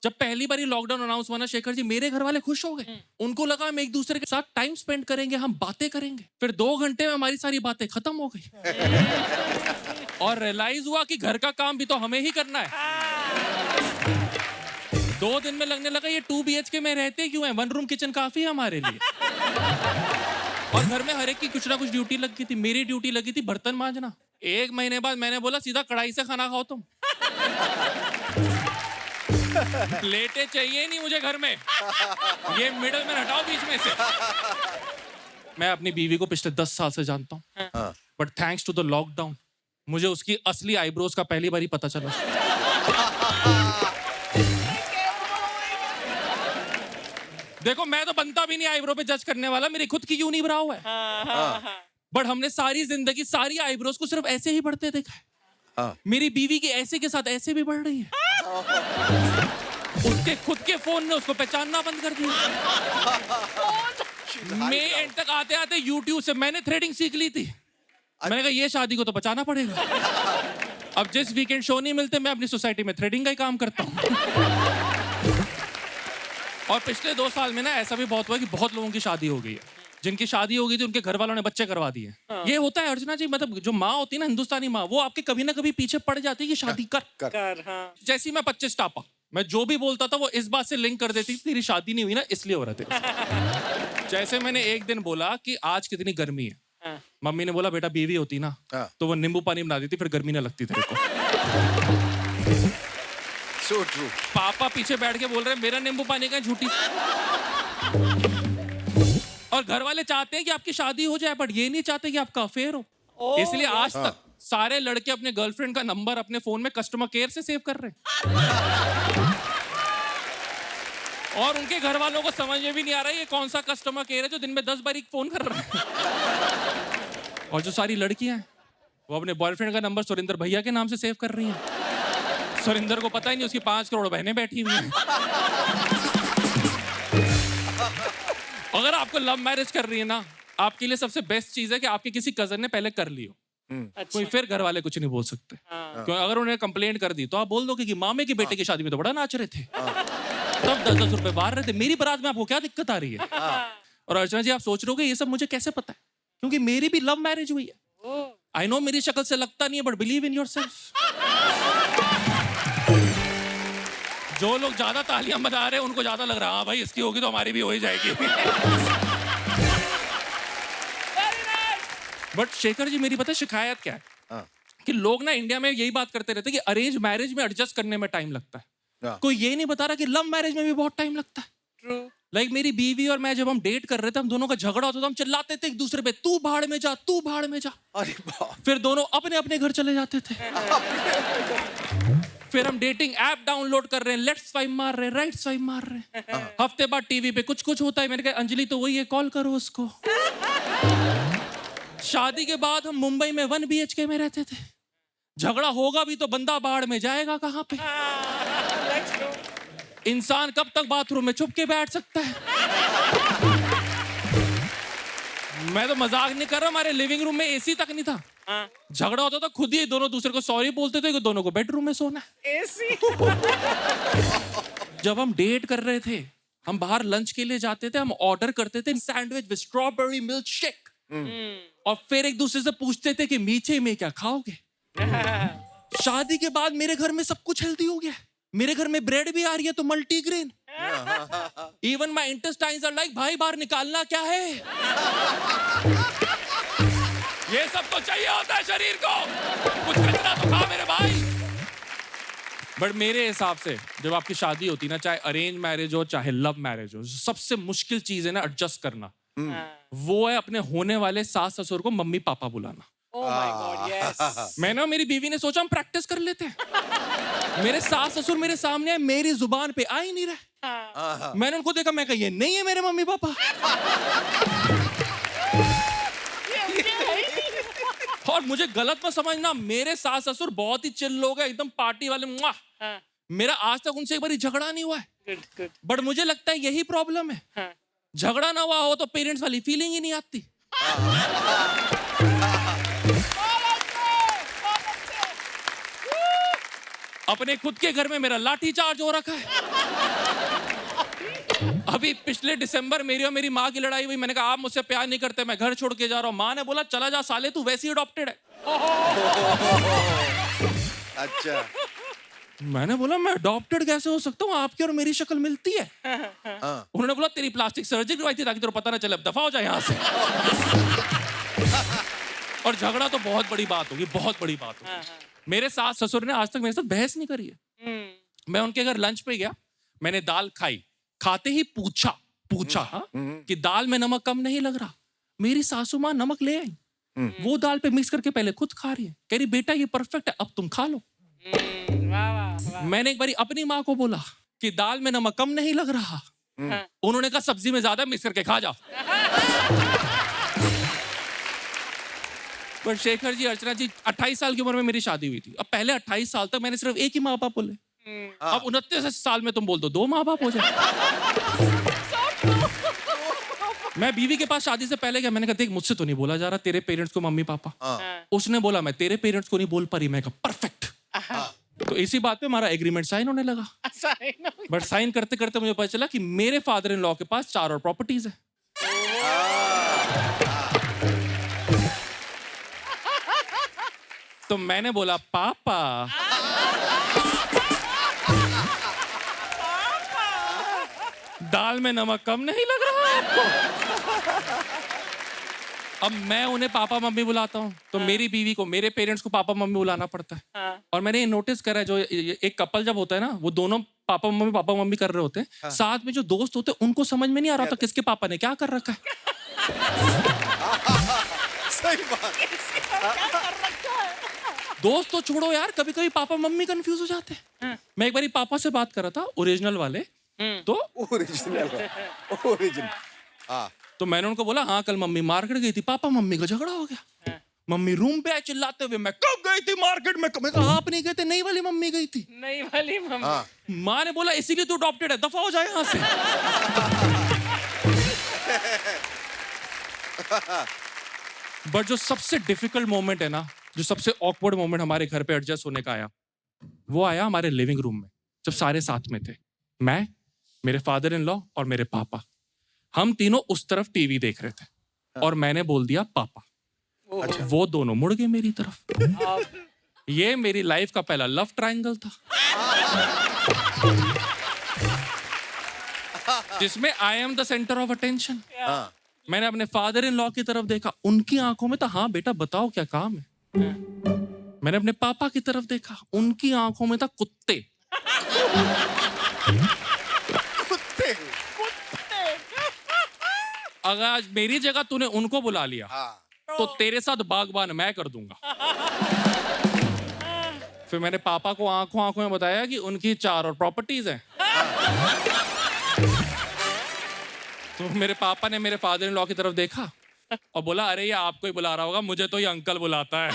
जब पहली बार lockdown announce हुआ ना शेखर जी, मेरे घर वाले खुश हो गए। उनको लगा हम एक दूसरे के साथ टाइम स्पेंड करेंगे, हम बातें करेंगे। फिर 2 घंटे में हमारी सारी बातें खत्म हो गई और रियलाइज हुआ कि घर का काम भी तो हमें ही करना है। 2 दिन में लगने लगा ये 2 BHK में रहते क्यों हैं, 1 रूम किचन काफी है हमारे लिए। और घर में हर एक की कुछ ना कुछ ड्यूटी लग गई थी। मेरी ड्यूटी लगी थी बर्तन मांजना। 1 महीने बाद मैंने बोला सीधा कढ़ाई से खाना खाओ तुम। प्लेटें चाहिए नहीं मुझे घर में, ये मिडल मैन हटाओ बीच में से। मैं अपनी बीवी को पिछले 10 साल से जानता हूँ, but thanks to the lockdown मुझे उसकी असली आईब्रोज का पहली बार ही पता चला। देखो मैं तो बनता भी नहीं आईब्रो पे जज करने वाला, मेरी खुद की यूनिब्राउ है। बट हमने सारी जिंदगी सारी आईब्रोज को सिर्फ ऐसे ही बढ़ते देखा है। मेरी बीवी की ऐसे के साथ ऐसे भी बढ़ रही है। उसके खुद के फोन ने उसको पहचानना बंद कर दिया। मैं एंड तक आते आते यूट्यूब से मैंने थ्रेडिंग सीख ली थी। मैंने कहा ये शादी को तो बचाना पड़ेगा। अब जिस वीकेंड शो नहीं मिलते मैं अपनी सोसाइटी में थ्रेडिंग का ही काम करता हूँ। और पिछले 2 साल में ना ऐसा भी बहुत हुआ कि बहुत लोगों की शादी हो गई है। जिनकी शादी हो गई थी उनके घर वालों ने बच्चे करवा दिए। ये होता है अर्चना जी, मतलब जो माँ होती है ना हिंदुस्तानी माँ, वो आपके कभी ना कभी पीछे पड़ जाती है कि शादी कर। जैसी मैं 25 टापा, मैं जो भी बोलता था वो इस बात से लिंक कर देती थी तेरी शादी नहीं हुई ना इसलिए हो रहा था। जैसे मैंने एक दिन बोला कि आज कितनी गर्मी है, मम्मी ने बोला बेटा बीवी होती ना तो वो नींबू पानी बना देती, फिर गर्मी ना लगती तेरे को। So true. पापा पीछे बैठ के बोल रहे हैं मेरा नींबू पानी का झूठी। और घर वाले चाहते हैं कि आपकी शादी हो जाए, बट ये नहीं चाहते कि आपका अफेयर हो। इसलिए आज तक सारे लड़के अपने गर्लफ्रेंड का नंबर अपने फोन में कस्टमर केयर से सेव कर रहे हैं। और उनके घर वालों को समझ में भी नहीं आ रहा है ये कौन सा कस्टमर केयर है जो दिन में 10 बार फोन कर रहा है। और जो सारी लड़कियां हैं वो अपने बॉयफ्रेंड का नंबर सुरेंद्र भैया के नाम से सेव कर रही हैं। सुरेंद्र को पता ही नहीं उसकी 5 करोड़ बहनें बैठी हुई हैं। अगर आपको लव मैरिज कर रही है ना, आपके लिए सबसे बेस्ट चीज है कि आपके किसी कजन ने पहले कर ली हो। कोई फिर घर वाले कुछ नहीं बोल सकते। क्यों अगर उन्हें कंप्लेंट कर दी तो आप बोल दोगे कि मामे के बेटे की शादी में तो बड़ा नाच रहे थे, तब 10-10 रुपए बाहर रहे थे, मेरी बारात में आपको क्या दिक्कत आ रही है। और अर्चना जी आप सोच रहे हो कि ये सब मुझे कैसे पता है, क्योंकि मेरी भी लव मैरिज हुई है। आई नो मेरी शक्ल से लगता नहीं है, बट बिलीव इन योरसेल्फ। जो लोग ज्यादा तालियां बजा रहे हैं उनको ज्यादा लग रहा है हाँ भाई इसकी होगी तो हमारी भी हो ही जाएगी। बट शेखर जी मेरी पता है शिकायत क्या है कि लोग ना इंडिया में यही बात करते रहते हैं कि अरेंज मैरिज में एडजस्ट करने में टाइम लगता है। कोई ये नहीं बता रहा कि लव मैरिज में भी बहुत टाइम लगता है। लाइक मेरी बीवी और मैं जब हम डेट कर रहे थे, हम दोनों का झगड़ा होता था, हम चिल्लाते थे एक दूसरे पे तू भाड़ में जा तू भाड़ में जा। फिर दोनों अपने अपने घर चले जाते थे। फिर हम डेटिंग ऐप डाउनलोड कर रहे हैं, लेफ्ट स्वाइप मार रहे हैं, राइट स्वाइप मार रहे हैं। हफ्ते बाद टीवी पे कुछ कुछ होता है, मैंने कहा अंजलि तो वही है कॉल करो उसको। शादी के बाद हम मुंबई में 1 BHK में रहते थे। झगड़ा होगा भी तो बंदा बाहर में जाएगा कहां पे। इंसान कब तक बाथरूम में छुप के बैठ सकता है। मैं तो मजाक नहीं कर रहा, हमारे लिविंग रूम में एसी तक नहीं था। झगड़ा होता था खुद ही दोनों दूसरे को सॉरी बोलते थे कि दोनों को बेडरूम में सोना है। एसी। जब हम डेट कर रहे थे, हम बाहर लंच के लिए जाते थे, हम ऑर्डर करते थे sandwich with strawberry milk shake, और फिर एक दूसरे से पूछते थे कि मीठे में क्या खाओगे। शादी के बाद मेरे घर में सब कुछ हेल्दी हो गया। मेरे घर में ब्रेड भी आ रही है तो multigrain. Even my intestines are like भाई बाहर निकालना क्या है। ये सब तो चाहिए होता है शरीर को, कुछ कचरा तो खा मेरे भाई। बट मेरे हिसाब से जब आपकी शादी होती ना, चाहे अरेंज मैरिज हो चाहे लव मैरिज हो, सबसे मुश्किल चीज है ना एडजस्ट करना। वो है अपने होने वाले सास ससुर को मम्मी पापा बुलाना। Oh my God, yes. मैंने मेरी बीवी ने सोचा हम प्रैक्टिस कर लेते हैं। मेरे सास ससुर मेरे सामने है, मेरी जुबान पे आ ही नहीं रहा। मैंने उनको देखा, मैं कहा ये नहीं है मेरे मम्मी पापा। और मुझे गलत मत समझना, मेरे सास ससुर बहुत ही चिल लोग हैं, एकदम पार्टी वाले। मेरा आज तक उनसे एक बार झगड़ा नहीं हुआ है। बट मुझे लगता है यही प्रॉब्लम है। झगड़ा ना हुआ हो तो पेरेंट्स वाली फीलिंग ही नहीं आती। अपने खुद के घर में मेरा लाठी चार्ज हो रखा है। अभी पिछले दिसंबर मेरी और मेरी माँ की लड़ाई हुई। मैंने कहा आप मुझसे प्यार नहीं करते, मैं घर छोड़ के जा रहा हूँ। माँ ने बोला चला जा साले, तू वैसे ही अडॉप्टेड है। अच्छा। मैंने बोला मैं अडॉप्टेड कैसे हो सकता हूँ, आपकी और मेरी शक्ल मिलती है। हाँ। उन्होंने बोला तेरी प्लास्टिक सर्जरी करवाई थी ताकि तेरे को पता ना चले, अब दफा हो जाए यहाँ से। और झगड़ा तो बहुत बड़ी बात होगी, बहुत बड़ी बात होगी। मेरे सास ससुर ने आज तक मेरे साथ बहस नहीं करी है। मैं उनके घर लंच पे गया, मैंने दाल खाई, खाते ही पूछा हाँ, कि दाल में नमक कम नहीं लग रहा। मेरी सासू माँ नमक ले आई, वो दाल पे मिक्स करके पहले खुद खा रही है, कह रही बेटा ये परफेक्ट है, अब तुम खा लो। मैंने एक बारी अपनी माँ को बोला कि दाल में नमक कम नहीं लग रहा, उन्होंने कहा सब्जी में ज्यादा मिक्स करके खा जाओ। पर शेखर जी, अर्चना जी, 28 साल की उम्र में मेरी शादी हुई थी। अब पहले 28 साल तक मैंने सिर्फ एक ही माँ बाप बोले, अब 29 साल में तुम बोल दो 2 माँ बाप हो जाए। मैं बीवी के पास शादी से पहले गया, मैंने कहा देख मुझसे तो नहीं बोला जा रहा तेरे पेरेंट्स को मम्मी पापा। उसने बोला मैं तेरे पेरेंट्स को नहीं बोल पा रही। मैं कहा परफेक्ट। तो इसी बात पे हमारा एग्रीमेंट साइन होने लगा। बट साइन करते करते मुझे पता चला कि मेरे फादर इन लॉ के पास 4 और प्रॉपर्टीज है। तो मैंने बोला पापा दाल में नमक कम नहीं लग रहा आपको? अब मैं उन्हें पापा मम्मी बुलाता हूँ तो मेरी बीवी को, मेरे पेरेंट्स को पापा मम्मी बुलाना पड़ता है। और मैंने ये नोटिस करा है, जो एक कपल जब होता है ना, वो दोनों पापा मम्मी कर रहे होते हैं, साथ में जो दोस्त होते हैं उनको समझ में नहीं आ रहा होता किसके पापा ने क्या कर रखा है। सही बात। दोस्त तो छोड़ो यार, कभी कभी पापा मम्मी कंफ्यूज हो जाते हैं। मैं एक बारी पापा से बात कर रहा था, ओरिजिनल वाले, तो ओरिजिनल। हाँ। तो मैंने उनको बोला हाँ कल मम्मी मार्केट गई थी, पापा मम्मी का झगड़ा हो गया। मम्मी रूम पे आए चिल्लाते हुए, मैं कब गई थी मार्केट में? मैं कहा आप नहीं गए थे, नई वाली मम्मी गई थी। नई वाली मम्मी। माँ ने बोला इसीलिए तू अडॉप्टेड है, दफा हो जाए यहाँ से। बट जो सबसे डिफिकल्ट मोमेंट है ना, जो सबसे ऑकवर्ड मोमेंट हमारे घर पे एडजस्ट होने का आया, वो आया हमारे लिविंग रूम में, जब सारे साथ में थे। मैं, मेरे फादर इन लॉ और मेरे पापा, हम तीनों उस तरफ टीवी देख रहे थे और मैंने बोल दिया पापा। अच्छा। वो दोनों मुड़ गए मेरी तरफ। ये मेरी लाइफ का पहला लव ट्रायंगल था, जिसमें I am the centre of attention. मैंने अपने फादर इन लॉ की तरफ देखा, उनकी आंखों में तो हाँ बेटा बताओ क्या काम है। मैंने अपने पापा की तरफ देखा, उनकी आंखों में था कुत्ते। कुत्ते। अगर आज मेरी जगह तूने उनको बुला लिया तो तेरे साथ बागबान मैं कर दूंगा। फिर मैंने पापा को आंखों में बताया कि उनकी 4 और प्रॉपर्टीज हैं। तो मेरे पापा ने मेरे फादर इन लॉ की तरफ देखा और बोला अरे ये आपको ही बुला रहा होगा, मुझे तो ये अंकल बुलाता है।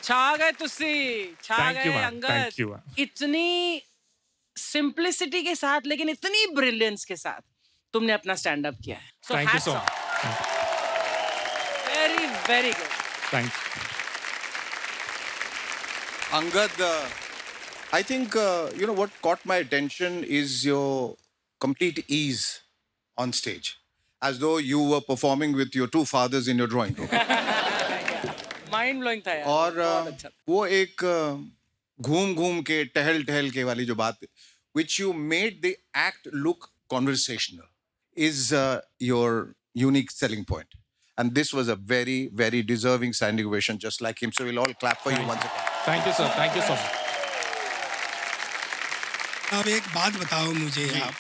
छा गए तुसी, छा Thank you, गए ma'am. Angad. Thank you, ma'am. इतनी सिंप्लिसिटी के साथ लेकिन इतनी ब्रिलियंस के साथ तुमने अपना स्टैंड अप किया है। So Thank you hats so off. much. Very, very good. Thank you. Angad, I think, what caught my attention is your complete ease on stage. As though you were performing with your 2 fathers in your drawing room. Mind blowing था यार। और बहुत अच्छा। वो एक घूम के टहल के वाली जो बात, which you made the act look conversational, is your unique selling point. And this was a very, very deserving standing ovation, just like him. So we'll all clap for you once again. Thank you, sir. Thank you so much. अब एक बात बताओ मुझे आप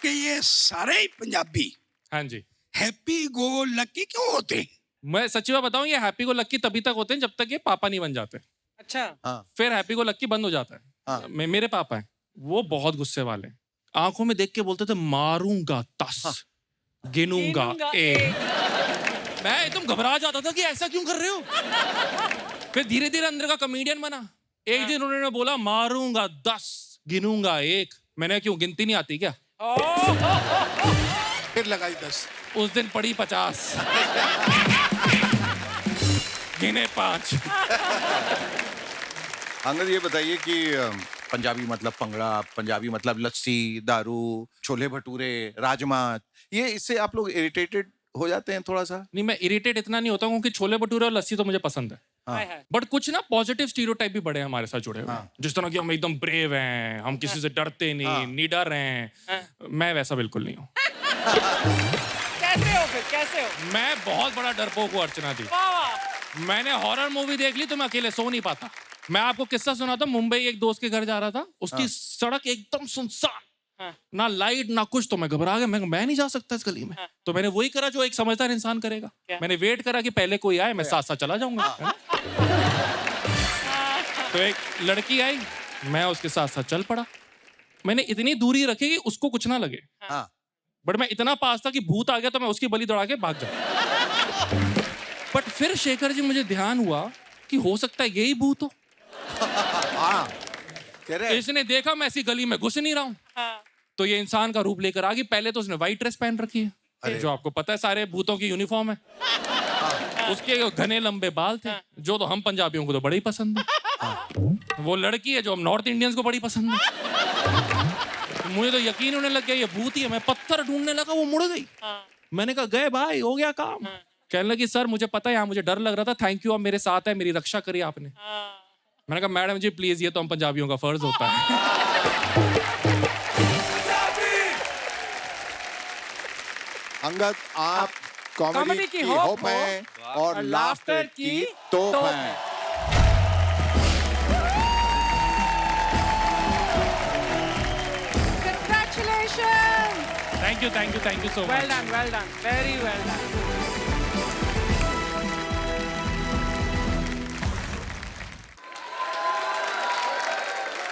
कि ये सारे पंजाबी हाँ जी, हैप्पी गो लकी क्यों होते हैं? मैं सच्ची बात बताऊं, ये हैप्पी को लक्की तभी तक होते हैं जब तक ये पापा नहीं बन जाते। अच्छा। हाँ। फिर हैप्पी को लक्की बंद हो जाता है। हाँ। मेरे पापा हैं, वो बहुत गुस्से वाले हैं। आंखों में देख के बोलते थे मारूंगा 10, गिनूंगा 1। मैं एकदम घबरा जाता था कि ऐसा क्यों कर रहे हो। फिर धीरे धीरे अंदर का कॉमेडियन बना। एक दिन उन्होंने बोला मारूंगा 10, गिनूंगा 1। मैंने क्यों गिनती नहीं आती क्या? फिर लगाई 10। उस दिन पड़ी 50, गिने 5। अंगद ये बताइए कि पंजाबी मतलब पंगड़ा, पंजाबी मतलब लस्सी, दारू, छोले भटूरे, राजमा, ये इससे आप लोग इरिटेटेड हो जाते हैं थोड़ा सा? नहीं, मैं इरिटेट इतना नहीं होता हूँ क्योंकि छोले भटूरे और लस्सी तो मुझे पसंद है। हाय हाय। बट कुछ ना पॉजिटिव स्टीरियोटाइप भी बड़े हैं हमारे साथ जुड़े हुए। हाँ। जिस तरह की हम एकदम ब्रेव हैं, हम किसी से डरते नहीं, निडर हैं। मैं वैसा बिल्कुल नहीं हूँ। कैसे हो फिर, कैसे हो? मैं बहुत बड़ा डरपोक हूँ अर्चना दी। वाह वाह। मैंने हॉरर मूवी देख ली तो मैं अकेले सो नहीं पाता। मैं आपको किस्सा सुनाता हूँ। मुंबई एक दोस्त के घर जा रहा था, उसकी सड़क एकदम सुनसान, हाँ। ना लाइट ना कुछ। तो मैं घबरा गया, मैं नहीं जा सकता इस गली में। तो मैंने वही करा जो एक समझदार इंसान करेगा। क्या? मैंने वेट करा कि पहले कोई आए, मैं साथ साथ चला जाऊंगा, है ना? तो एक लड़की आई, मैं उसके साथ साथ चल पड़ा। मैंने इतनी दूरी रखी कि उसको कुछ ना लगे, हाँ। बट मैं इतना पास था कि भूत आ गया तो मैं उसकी बलि दौड़ा के भाग जाऊं। बट फिर शेखर जी मुझे ध्यान हुआ कि हो सकता है यही भूत हो। हाँ, कह रहे हैं। इसने देखा मैं ऐसी गली में घुस नहीं रहा हूँ, हाँ। तो ये इंसान का रूप लेकर आ गई। पहले तो उसने व्हाइट ड्रेस पहन रखी है, जो आपको पता है सारे भूतों की यूनिफॉर्म है। उसके घने लंबे बाल थे, जो तो हम पंजाबियों को तो बड़े ही पसंद है। वो लड़की है जो हम नॉर्थ इंडियंस को बड़ी पसंद है। मुझे तो यकीन होने लग गया ये भूत ही है। मैं पत्थर ढूंढने लगा, वो मुड़ गई। मैंने कहा गए भाई, हो गया काम। कहने लगी सर मुझे पता है, यहाँ मुझे डर लग रहा था, थैंक यू, आप मेरे साथ है, मेरी रक्षा करी आपने। मैंने कहा मैडम जी प्लीज, ये तो हम पंजाबियों का फर्ज होता है। अंगद, आप कॉमेडी की होप हैं और लाफ्टर की तोप हैं। Congratulations! Thank you so Well much. done, very well done.